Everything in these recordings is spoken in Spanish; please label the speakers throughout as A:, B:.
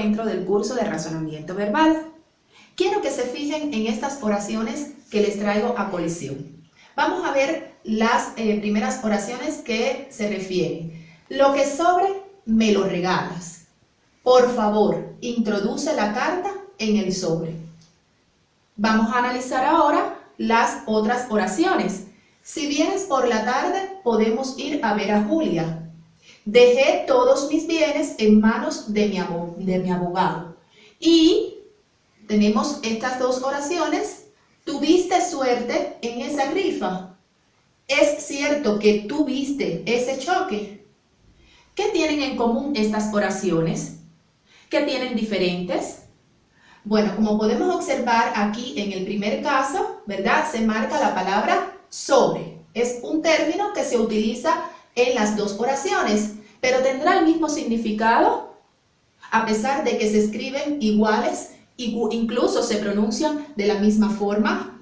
A: encuentro del curso de razonamiento verbal. Quiero que se fijen en estas oraciones que les traigo a colisión. Vamos a ver las primeras oraciones que se refieren. Lo que sobre, me lo regalas. Por favor, introduce la carta en el sobre. Vamos a analizar ahora las otras oraciones. Si vienes por la tarde, podemos ir a ver a Julia. Dejé todos mis bienes en manos de mi abogado. Y tenemos estas dos oraciones. Tuviste suerte en esa rifa. ¿Es cierto que tuviste ese choque? ¿Qué tienen en común estas oraciones? ¿Qué tienen diferentes? Bueno, como podemos observar aquí en el primer caso, ¿verdad? Se marca la palabra sobre. Es un término que se utiliza en las dos oraciones, pero tendrá el mismo significado a pesar de que se escriben iguales, incluso se pronuncian de la misma forma.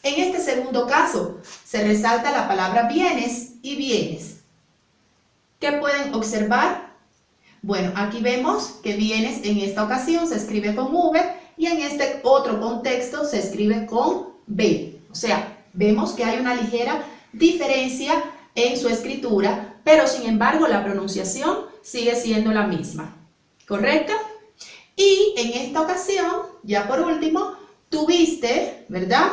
A: En este segundo caso, se resalta la palabra bienes y bienes. ¿Qué pueden observar? Bueno, aquí vemos que bienes en esta ocasión se escribe con V y en este otro contexto se escribe con B. O sea, vemos que hay una ligera diferencia en su escritura, pero sin embargo la pronunciación sigue siendo la misma. ¿Correcto? Y en esta ocasión, ya por último, tuviste, ¿verdad?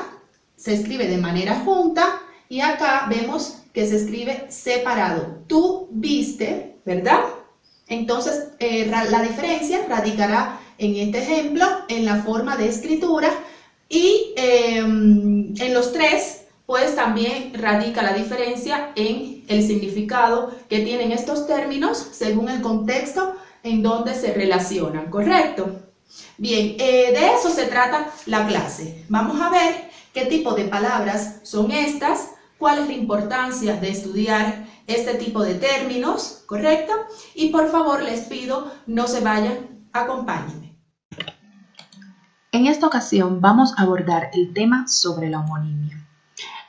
A: Se escribe de manera junta y acá vemos que se escribe separado. Tú viste, ¿verdad? Entonces, la diferencia radicará en este ejemplo, en la forma de escritura y en los tres, pues también radica la diferencia en el significado que tienen estos términos según el contexto en donde se relacionan, ¿correcto? Bien, de eso se trata la clase. Vamos a ver qué tipo de palabras son estas, cuál es la importancia de estudiar este tipo de términos, ¿correcto? Y por favor les pido no se vayan, acompáñenme.
B: En esta ocasión vamos a abordar el tema sobre la homonimia.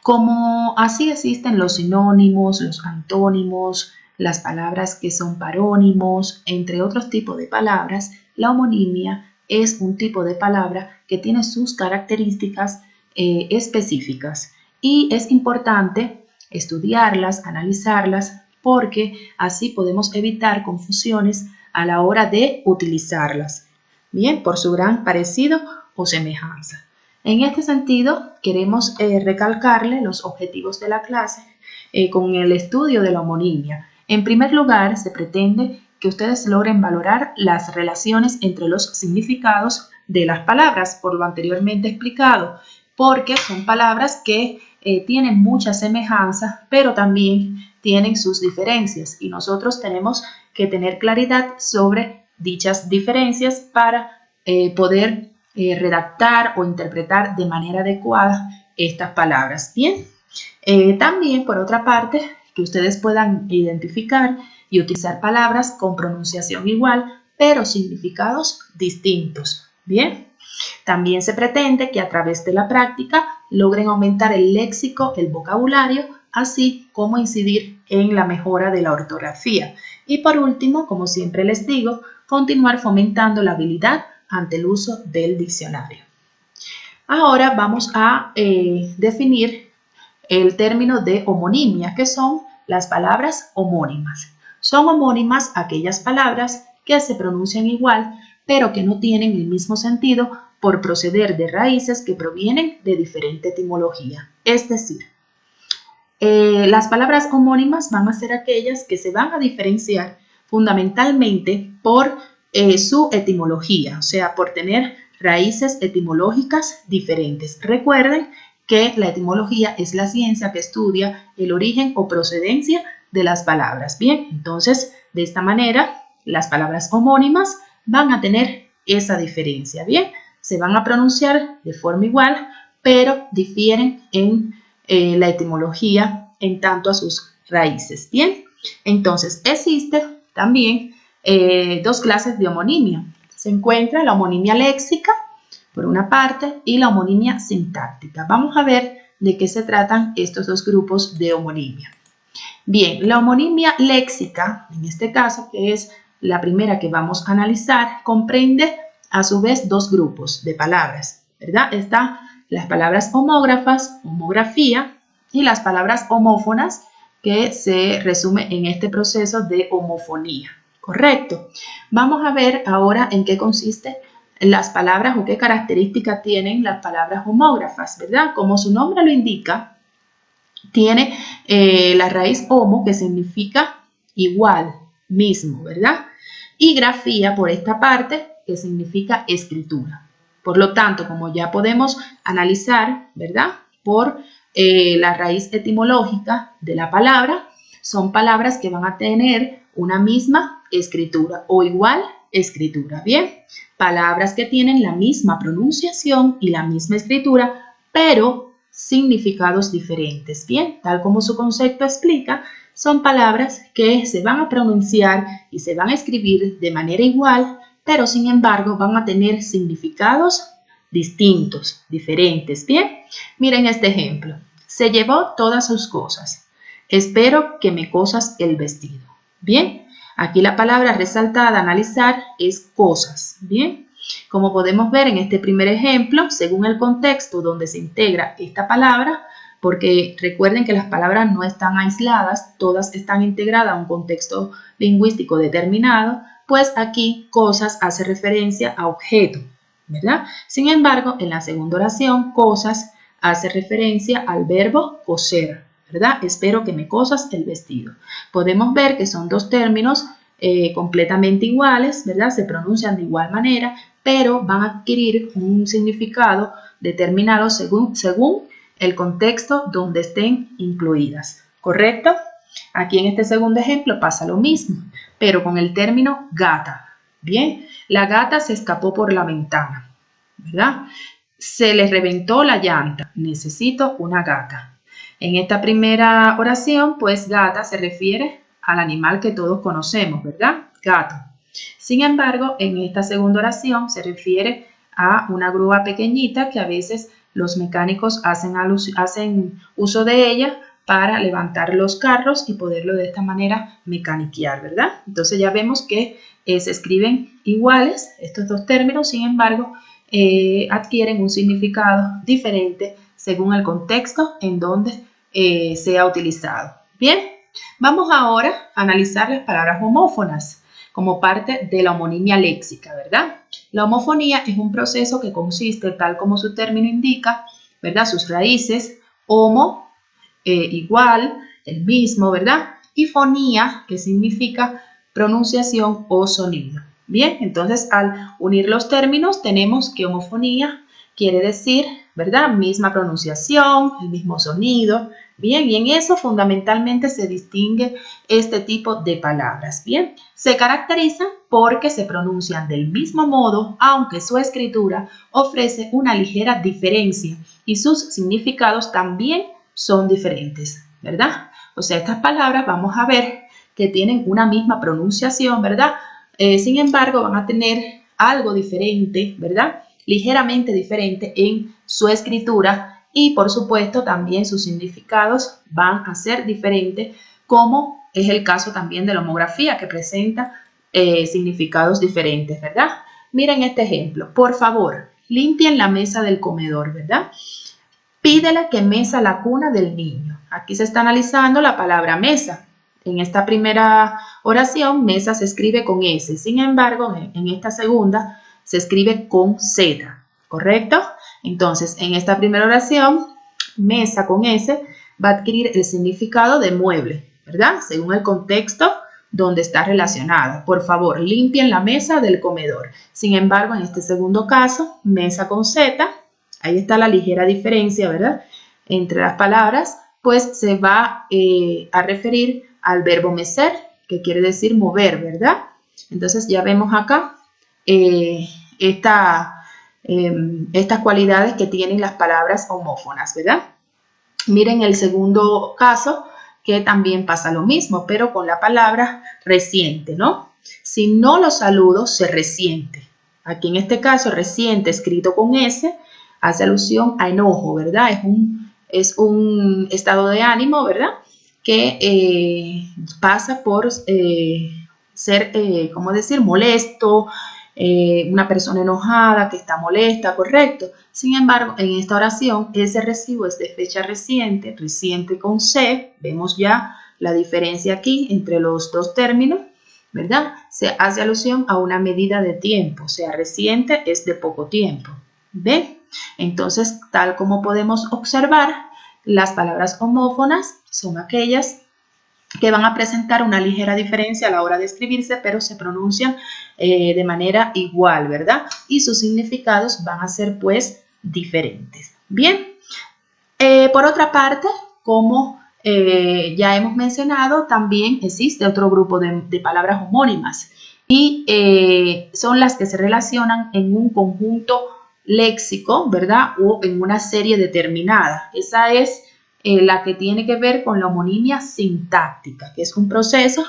B: Como así existen los sinónimos, los antónimos, las palabras que son parónimos, entre otros tipos de palabras, la homonimia es un tipo de palabra que tiene sus características específicas y es importante estudiarlas, analizarlas, porque así podemos evitar confusiones a la hora de utilizarlas, bien, por su gran parecido o semejanza. En este sentido, queremos recalcarle los objetivos de la clase con el estudio de la homonimia. En primer lugar, se pretende que ustedes logren valorar las relaciones entre los significados de las palabras, por lo anteriormente explicado, porque son palabras que tienen mucha semejanza, pero también tienen sus diferencias y nosotros tenemos que tener claridad sobre dichas diferencias para poder redactar o interpretar de manera adecuada estas palabras. Bien, también por otra parte, que ustedes puedan identificar y utilizar palabras con pronunciación igual, pero significados distintos. Bien, también se pretende que a través de la práctica logren aumentar el léxico, el vocabulario, así como incidir en la mejora de la ortografía. Y por último, como siempre les digo, continuar fomentando la habilidad ante el uso del diccionario. Ahora vamos a definir el término de homonimia, que son las palabras homónimas. Son homónimas aquellas palabras que se pronuncian igual, pero que no tienen el mismo sentido por proceder de raíces que provienen de diferente etimología. Es decir, las palabras homónimas van a ser aquellas que se van a diferenciar fundamentalmente por su etimología, o sea, por tener raíces etimológicas diferentes. Recuerden que la etimología es la ciencia que estudia el origen o procedencia de las palabras. Bien, entonces, de esta manera, las palabras homónimas van a tener esa diferencia. Bien, se van a pronunciar de forma igual, pero difieren en la etimología en tanto a sus raíces. Bien, entonces existe también dos clases de homonimia. Se encuentra la homonimia léxica, por una parte, y la homonimia sintáctica. Vamos a ver de qué se tratan estos dos grupos de homonimia. Bien, la homonimia léxica, en este caso, que es la primera que vamos a analizar, comprende a su vez dos grupos de palabras, ¿verdad? Están las palabras homógrafas, homografía, y las palabras homófonas, que se resume en este proceso de homofonía. ¿Correcto? Vamos a ver ahora en qué consiste las palabras o qué características tienen las palabras homógrafas, ¿verdad? Como su nombre lo indica, tiene la raíz homo, que significa igual, mismo, ¿verdad? Y grafía por esta parte, que significa escritura. Por lo tanto, como ya podemos analizar, ¿verdad? Por la raíz etimológica de la palabra, son palabras que van a tener una misma escritura o igual escritura. Bien, palabras que tienen la misma pronunciación y la misma escritura, pero significados diferentes. Bien, tal como su concepto explica, son palabras que se van a pronunciar y se van a escribir de manera igual, pero sin embargo van a tener significados distintos, diferentes. Bien, miren este ejemplo. Se llevó todas sus cosas. Espero que me cosas el vestido. Bien, aquí la palabra resaltada a analizar es cosas. Bien, como podemos ver en este primer ejemplo, según el contexto donde se integra esta palabra, porque recuerden que las palabras no están aisladas, todas están integradas a un contexto lingüístico determinado, pues aquí cosas hace referencia a objeto, ¿verdad? Sin embargo, en la segunda oración, cosas hace referencia al verbo coser, ¿verdad? Espero que me cosas el vestido. Podemos ver que son dos términos completamente iguales, ¿verdad? Se pronuncian de igual manera, pero van a adquirir un significado determinado según el contexto donde estén incluidas, ¿correcto? Aquí en este segundo ejemplo pasa lo mismo, pero con el término gata. Bien, la gata se escapó por la ventana, ¿verdad? Se le reventó la llanta, necesito una gata. En esta primera oración, pues gata se refiere al animal que todos conocemos, ¿verdad? Gato. Sin embargo, en esta segunda oración se refiere a una grúa pequeñita que a veces los mecánicos hacen uso de ella para levantar los carros y poderlo de esta manera mecaniquear, ¿verdad? Entonces ya vemos que se escriben iguales estos dos términos, sin embargo, adquieren un significado diferente según el contexto en donde sea utilizado. Bien, vamos ahora a analizar las palabras homófonas como parte de la homonimia léxica, ¿verdad? La homofonía es un proceso que consiste, tal como su término indica, ¿verdad? Sus raíces, homo, igual, el mismo, ¿verdad? Y fonía, que significa pronunciación o sonido. Bien, entonces al unir los términos tenemos que homofonía quiere decir, ¿verdad? Misma pronunciación, el mismo sonido. Bien, y en eso fundamentalmente se distingue este tipo de palabras. Bien, se caracteriza porque se pronuncian del mismo modo, aunque su escritura ofrece una ligera diferencia y sus significados también son diferentes, ¿verdad? O sea, estas palabras vamos a ver que tienen una misma pronunciación, ¿verdad? Sin embargo, van a tener algo diferente, ¿verdad? Ligeramente diferente en su escritura y, por supuesto, también sus significados van a ser diferentes, como es el caso también de la homografía, que presenta significados diferentes, ¿verdad? Miren este ejemplo. Por favor, limpien la mesa del comedor, ¿verdad? Pídele que mesa la cuna del niño. Aquí se está analizando la palabra mesa. En esta primera oración, mesa se escribe con S. Sin embargo, en esta segunda se escribe con Z, ¿correcto? Entonces, en esta primera oración, mesa con S va a adquirir el significado de mueble, ¿verdad? Según el contexto donde está relacionada. Por favor, limpien la mesa del comedor. Sin embargo, en este segundo caso, mesa con Z, ahí está la ligera diferencia, ¿verdad? Entre las palabras, pues se va a referir al verbo mecer, que quiere decir mover, ¿verdad? Entonces ya vemos acá estas cualidades que tienen las palabras homófonas, ¿verdad? Miren el segundo caso, que también pasa lo mismo, pero con la palabra reciente, ¿no? Si no lo saludo, se resiente. Aquí en este caso, resiente, escrito con S, hace alusión a enojo, ¿verdad? Es un estado de ánimo, ¿verdad? Que pasa por ser, ¿cómo decir?, molesto, una persona enojada que está molesta, correcto. Sin embargo, en esta oración, ese recibo es de fecha reciente, reciente con C. Vemos ya la diferencia aquí entre los dos términos, ¿verdad? Se hace alusión a una medida de tiempo, o sea, reciente es de poco tiempo. ¿Ven? Entonces, tal como podemos observar, las palabras homófonas son aquellas que van a presentar una ligera diferencia a la hora de escribirse, pero se pronuncian de manera igual, ¿verdad? Y sus significados van a ser, pues, diferentes. Bien, por otra parte, como ya hemos mencionado, también existe otro grupo de palabras homónimas y son las que se relacionan en un conjunto léxico, ¿verdad? O en una serie determinada. Esa es la que tiene que ver con la homonimia sintáctica, que es un proceso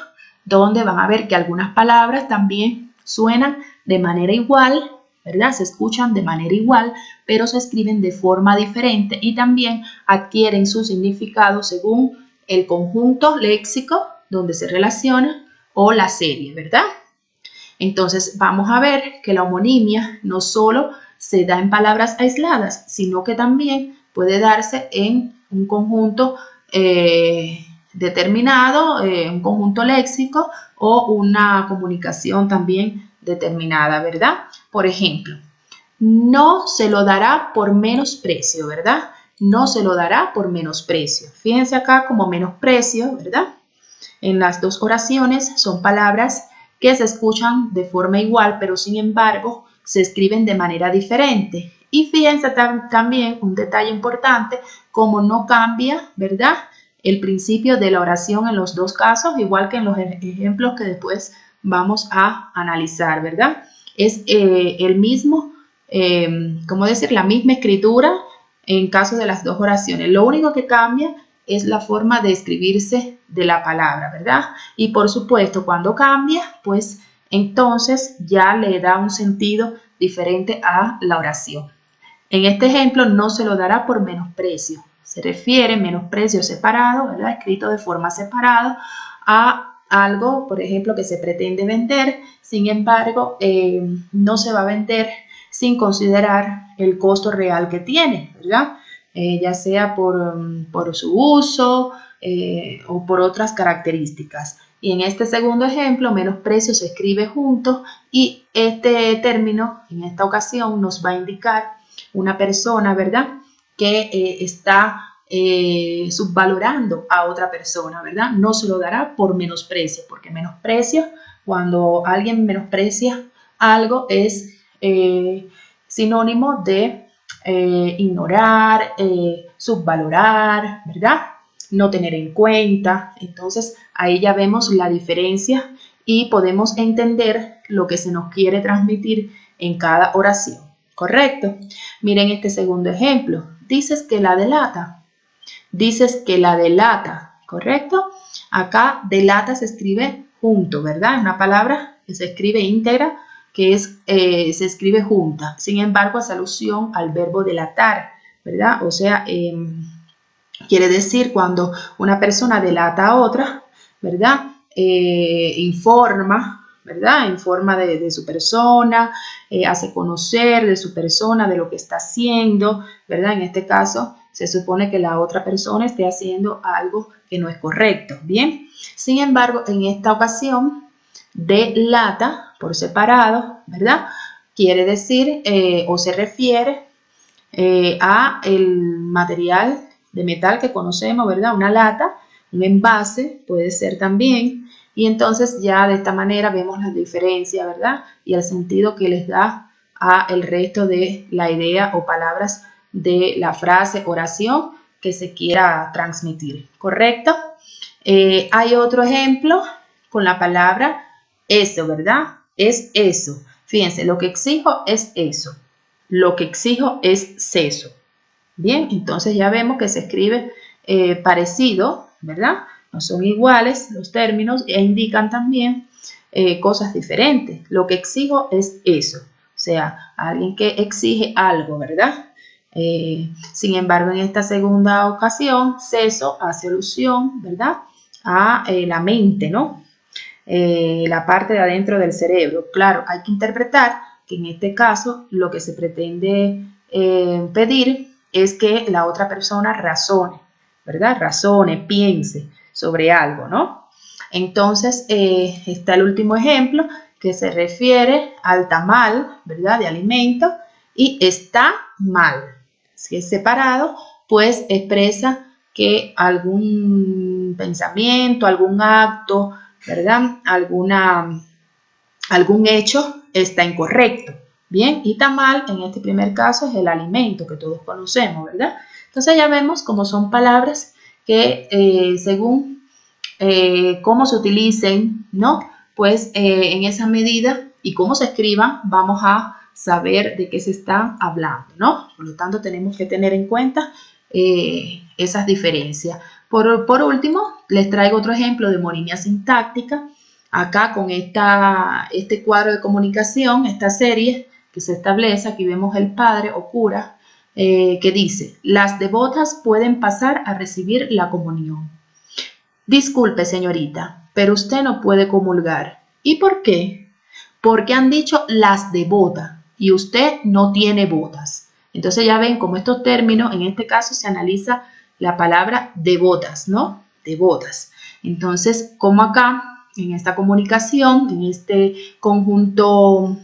B: donde van a ver que algunas palabras también suenan de manera igual, ¿verdad? Se escuchan de manera igual, pero se escriben de forma diferente y también adquieren su significado según el conjunto léxico donde se relaciona o la serie, ¿verdad? Entonces vamos a ver que la homonimia no solo se da en palabras aisladas, sino que también puede darse en un conjunto determinado, un conjunto léxico o una comunicación también determinada, ¿verdad? Por ejemplo, no se lo dará por menosprecio, ¿verdad? No se lo dará por menosprecio. Fíjense acá como menosprecio, ¿verdad? En las dos oraciones son palabras que se escuchan de forma igual, pero sin embargo se escriben de manera diferente. Y fíjense también un detalle importante, como no cambia, ¿verdad?, el principio de la oración en los dos casos, igual que en los ejemplos que después vamos a analizar, ¿verdad? Es el mismo, ¿cómo decir?, la misma escritura en caso de las dos oraciones. Lo único que cambia es la forma de escribirse de la palabra, ¿verdad? Y por supuesto, cuando cambia, pues entonces ya le da un sentido diferente a la oración. En este ejemplo, no se lo dará por menosprecio. Se refiere, menosprecio separado, ¿verdad?, escrito de forma separada, a algo, por ejemplo, que se pretende vender. Sin embargo, no se va a vender sin considerar el costo real que tiene, ¿verdad? Ya sea por su uso o por otras características. Y en este segundo ejemplo, menosprecio se escribe junto y este término en esta ocasión nos va a indicar una persona, ¿verdad?, que está subvalorando a otra persona, ¿verdad? No se lo dará por menosprecio, porque menosprecio, cuando alguien menosprecia algo, es sinónimo de ignorar, subvalorar, ¿verdad?, no tener en cuenta. Entonces ahí ya vemos la diferencia y podemos entender lo que se nos quiere transmitir en cada oración, ¿correcto? Miren este segundo ejemplo. Dices que la delata. Dices que la delata, ¿correcto? Acá delata se escribe junto, ¿verdad? Es una palabra que se escribe íntegra, que se escribe junta. Sin embargo, hace alusión al verbo delatar, ¿verdad? O sea, quiere decir cuando una persona delata a otra, ¿verdad? Informa, ¿verdad? Informa de su persona, hace conocer de su persona, de lo que está haciendo, ¿verdad? En este caso, se supone que la otra persona esté haciendo algo que no es correcto, ¿bien? Sin embargo, en esta ocasión, delata por separado, ¿verdad?, quiere decir o se refiere a el material de metal que conocemos, ¿verdad? Una lata, un envase puede ser también, y entonces ya de esta manera vemos la diferencia, ¿verdad?, y el sentido que les da a el resto de la idea o palabras de la frase, oración que se quiera transmitir, ¿correcto? Hay otro ejemplo con la palabra eso, ¿verdad? Es eso. Fíjense, lo que exijo es eso. Lo que exijo es ceso. Bien, entonces ya vemos que se escribe parecido, ¿verdad? No son iguales los términos e indican también cosas diferentes. Lo que exijo es eso. O sea, alguien que exige algo, ¿verdad? Sin embargo, en esta segunda ocasión, ceso hace alusión, ¿verdad?, a la mente, ¿no? la parte de adentro del cerebro. Claro, hay que interpretar que en este caso lo que se pretende pedir es que la otra persona razone, ¿verdad? Razone, piense sobre algo, ¿no? Entonces, está el último ejemplo que se refiere al tamal, ¿verdad? De alimento, y está mal. Si es separado, pues expresa que algún pensamiento, algún acto, ¿verdad? Algún hecho está incorrecto. Bien, y tamal en este primer caso es el alimento que todos conocemos, ¿verdad? Entonces ya vemos cómo son palabras que según cómo se utilicen, ¿no? Pues en esa medida y cómo se escriban, vamos a saber de qué se está hablando, ¿no? Por lo tanto, tenemos que tener en cuenta esas diferencias. Por último, les traigo otro ejemplo de homonimia sintáctica. Acá con este cuadro de comunicación, esta serie que se establece, aquí vemos el padre o cura, que dice: las devotas pueden pasar a recibir la comunión. Disculpe, señorita, pero usted no puede comulgar. ¿Y por qué? Porque han dicho las devotas y usted no tiene botas. Entonces ya ven cómo estos términos, en este caso se analiza la palabra devotas, ¿no? Devotas. Entonces, como acá, en esta comunicación, en este conjunto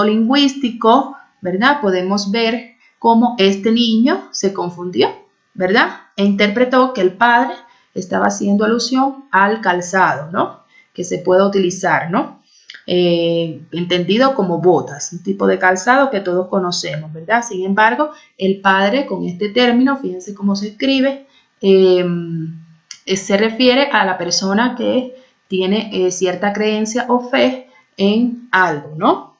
B: lingüístico, ¿verdad? Podemos ver cómo este niño se confundió, ¿verdad? E interpretó que el padre estaba haciendo alusión al calzado, ¿no? Que se puede utilizar, ¿no? Entendido como botas, un tipo de calzado que todos conocemos, ¿verdad? Sin embargo, el padre con este término, fíjense cómo se escribe, se refiere a la persona que tiene cierta creencia o fe en algo, ¿no?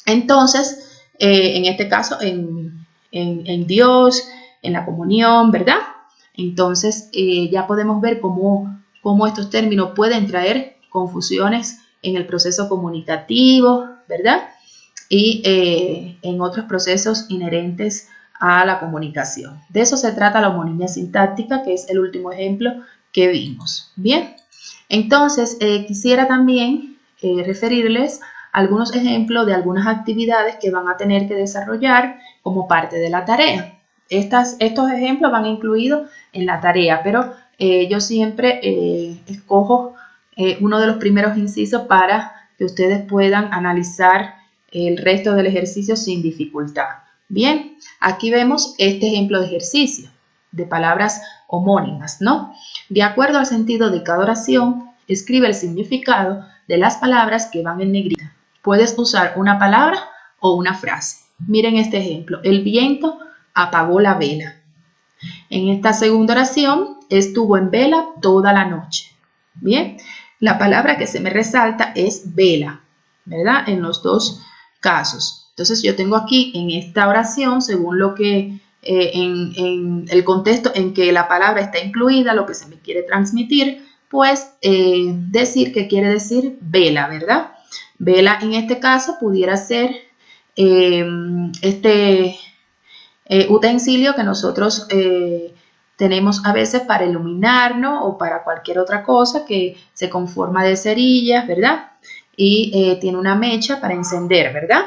B: Entonces, en este caso, en Dios, en la comunión, ¿verdad? Entonces, ya podemos ver cómo estos términos pueden traer confusiones en el proceso comunicativo, ¿verdad? Y en otros procesos inherentes a la comunicación. De eso se trata la homonimia sintáctica, que es el último ejemplo que vimos. Bien, entonces quisiera también referirles algunos ejemplos de algunas actividades que van a tener que desarrollar como parte de la tarea. Estos ejemplos van incluidos en la tarea, pero yo siempre escojo uno de los primeros incisos para que ustedes puedan analizar el resto del ejercicio sin dificultad. Bien, aquí vemos este ejemplo de ejercicio de palabras homónimas, ¿no? De acuerdo al sentido de cada oración, escribe el significado de las palabras que van en negrita. Puedes usar una palabra o una frase. Miren este ejemplo. El viento apagó la vela. En esta segunda oración, estuvo en vela toda la noche. Bien, la palabra que se me resalta es vela, ¿verdad? En los dos casos. Entonces yo tengo aquí en esta oración, según lo que en el contexto en que la palabra está incluida, lo que se me quiere transmitir, pues decir que quiere decir vela, ¿verdad? Vela en este caso pudiera ser este utensilio que nosotros tenemos a veces para iluminarnos o para cualquier otra cosa que se conforma de cerillas, ¿verdad? Y tiene una mecha para encender, ¿verdad?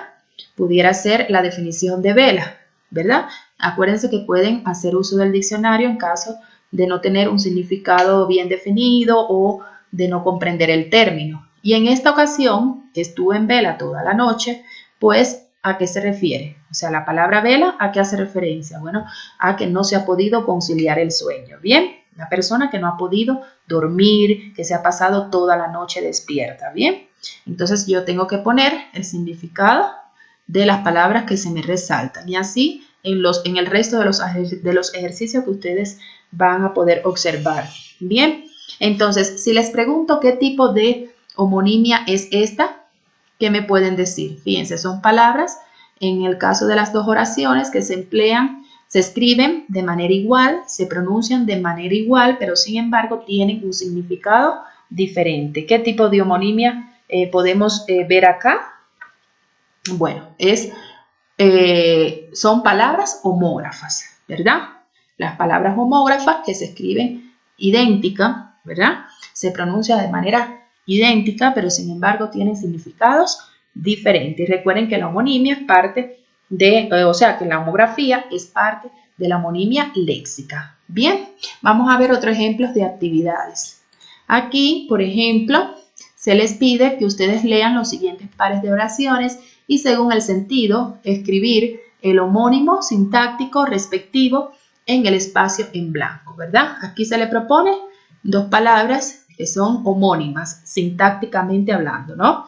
B: Pudiera ser la definición de vela, ¿verdad? Acuérdense que pueden hacer uso del diccionario en caso de no tener un significado bien definido o de no comprender el término. Y en esta ocasión, estuvo en vela toda la noche, pues, ¿a qué se refiere? O sea, la palabra vela, ¿a qué hace referencia? Bueno, a que no se ha podido conciliar el sueño, ¿bien? Una persona que no ha podido dormir, que se ha pasado toda la noche despierta, ¿bien? Entonces yo tengo que poner el significado de las palabras que se me resaltan y así en el resto de los ejercicios que ustedes van a poder observar. Bien, entonces si les pregunto qué tipo de homonimia es esta, ¿qué me pueden decir? Fíjense, son palabras en el caso de las dos oraciones que se emplean, se escriben de manera igual, se pronuncian de manera igual, pero sin embargo tienen un significado diferente. ¿Qué tipo de homonimia podemos ver acá? Bueno, son palabras homógrafas, ¿verdad? Las palabras homógrafas que se escriben idénticas, ¿verdad? Se pronuncia de manera idéntica, pero sin embargo tienen significados diferentes. Recuerden que la homonimia es parte de, que la homografía es parte de la homonimia léxica. Bien, vamos a ver otros ejemplos de actividades. Aquí, por ejemplo, se les pide que ustedes lean los siguientes pares de oraciones y según el sentido, escribir el homónimo sintáctico respectivo en el espacio en blanco, ¿verdad? Aquí se le propone dos palabras que son homónimas, sintácticamente hablando, ¿no?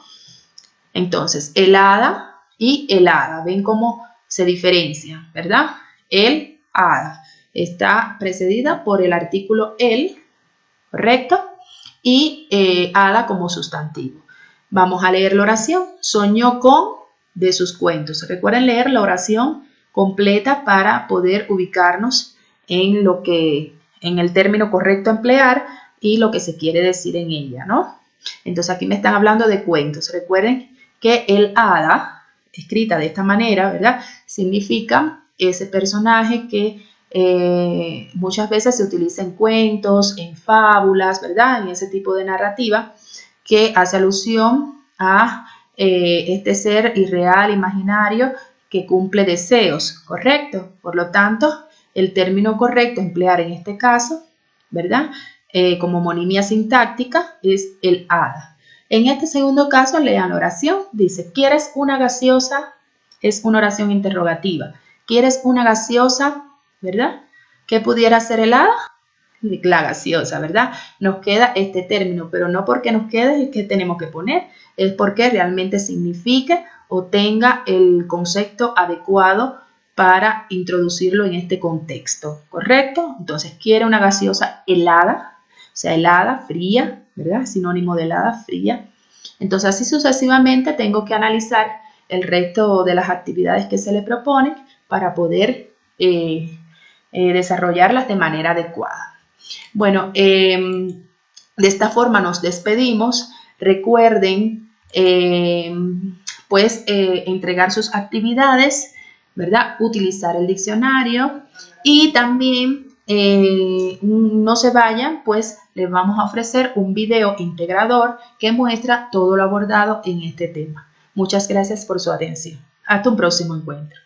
B: Entonces, helada y helada, ven cómo se diferencian, ¿verdad? El, hada, está precedida por el artículo el, ¿correcto? Y hada como sustantivo. Vamos a leer la oración. Soñó con de sus cuentos. Recuerden leer la oración completa para poder ubicarnos en el término correcto a emplear y lo que se quiere decir en ella, ¿no? Entonces aquí me están hablando de cuentos. Recuerden que el hada, escrita de esta manera, ¿verdad? Significa ese personaje que muchas veces se utiliza en cuentos, en fábulas, ¿verdad? En ese tipo de narrativa que hace alusión a este ser irreal, imaginario, que cumple deseos, ¿correcto? Por lo tanto, el término correcto a emplear en este caso, ¿verdad? Como homonimia sintáctica es el hada. En este segundo caso, lean la oración. Dice, ¿quieres una gaseosa? Es una oración interrogativa. ¿Quieres una gaseosa? ¿Verdad? ¿Qué pudiera ser el hada? La gaseosa, ¿verdad? Nos queda este término, pero no porque nos quede es que tenemos que poner, es porque realmente signifique o tenga el concepto adecuado para introducirlo en este contexto, ¿correcto? Entonces, quiere una gaseosa helada, o sea, helada, fría, ¿verdad? Sinónimo de helada, fría. Entonces, así sucesivamente tengo que analizar el resto de las actividades que se le proponen para poder desarrollarlas de manera adecuada. Bueno, de esta forma nos despedimos. Recuerden, entregar sus actividades, ¿verdad? Utilizar el diccionario y también no se vayan, pues les vamos a ofrecer un video integrador que muestra todo lo abordado en este tema. Muchas gracias por su atención. Hasta un próximo encuentro.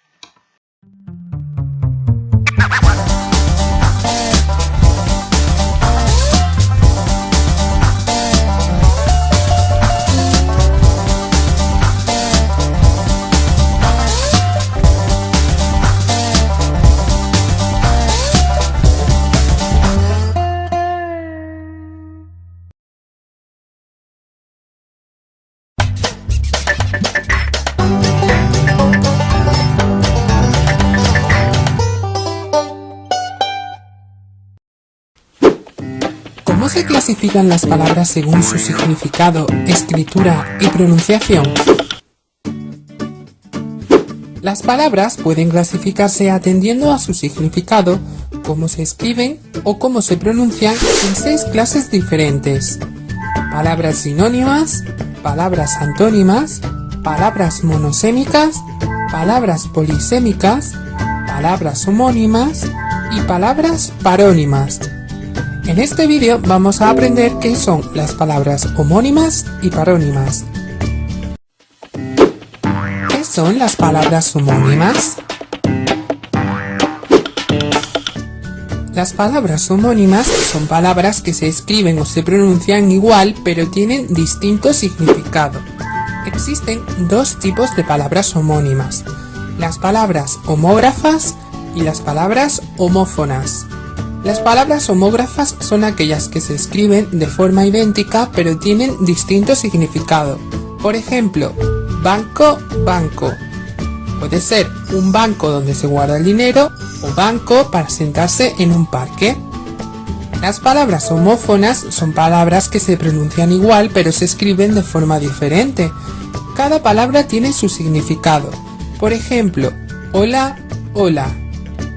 C: ¿Cómo se clasifican las palabras según su significado, escritura y pronunciación? Las palabras pueden clasificarse atendiendo a su significado, cómo se escriben o cómo se pronuncian en 6 clases diferentes. Palabras sinónimas, palabras antónimas, palabras monosémicas, palabras polisémicas, palabras homónimas y palabras parónimas. En este vídeo vamos a aprender qué son las palabras homónimas y parónimas. ¿Qué son las palabras homónimas? Las palabras homónimas son palabras que se escriben o se pronuncian igual, pero tienen distinto significado. Existen 2 tipos de palabras homónimas: las palabras homógrafas y las palabras homófonas. Las palabras homógrafas son aquellas que se escriben de forma idéntica pero tienen distinto significado. Por ejemplo, banco, banco. Puede ser un banco donde se guarda el dinero o banco para sentarse en un parque. Las palabras homófonas son palabras que se pronuncian igual pero se escriben de forma diferente. Cada palabra tiene su significado. Por ejemplo, hola, hola.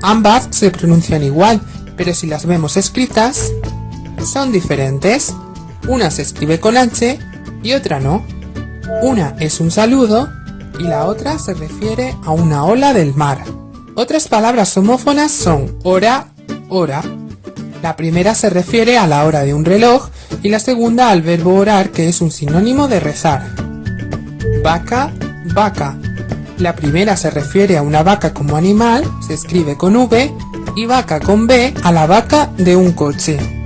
C: Ambas se pronuncian igual, pero si las vemos escritas, son diferentes. Una se escribe con H y otra no. Una es un saludo y la otra se refiere a una ola del mar. Otras palabras homófonas son hora, hora. La primera se refiere a la hora de un reloj y la segunda al verbo orar, que es un sinónimo de rezar. Vaca, vaca. La primera se refiere a una vaca como animal, se escribe con V, y vaca con B a la vaca de un coche.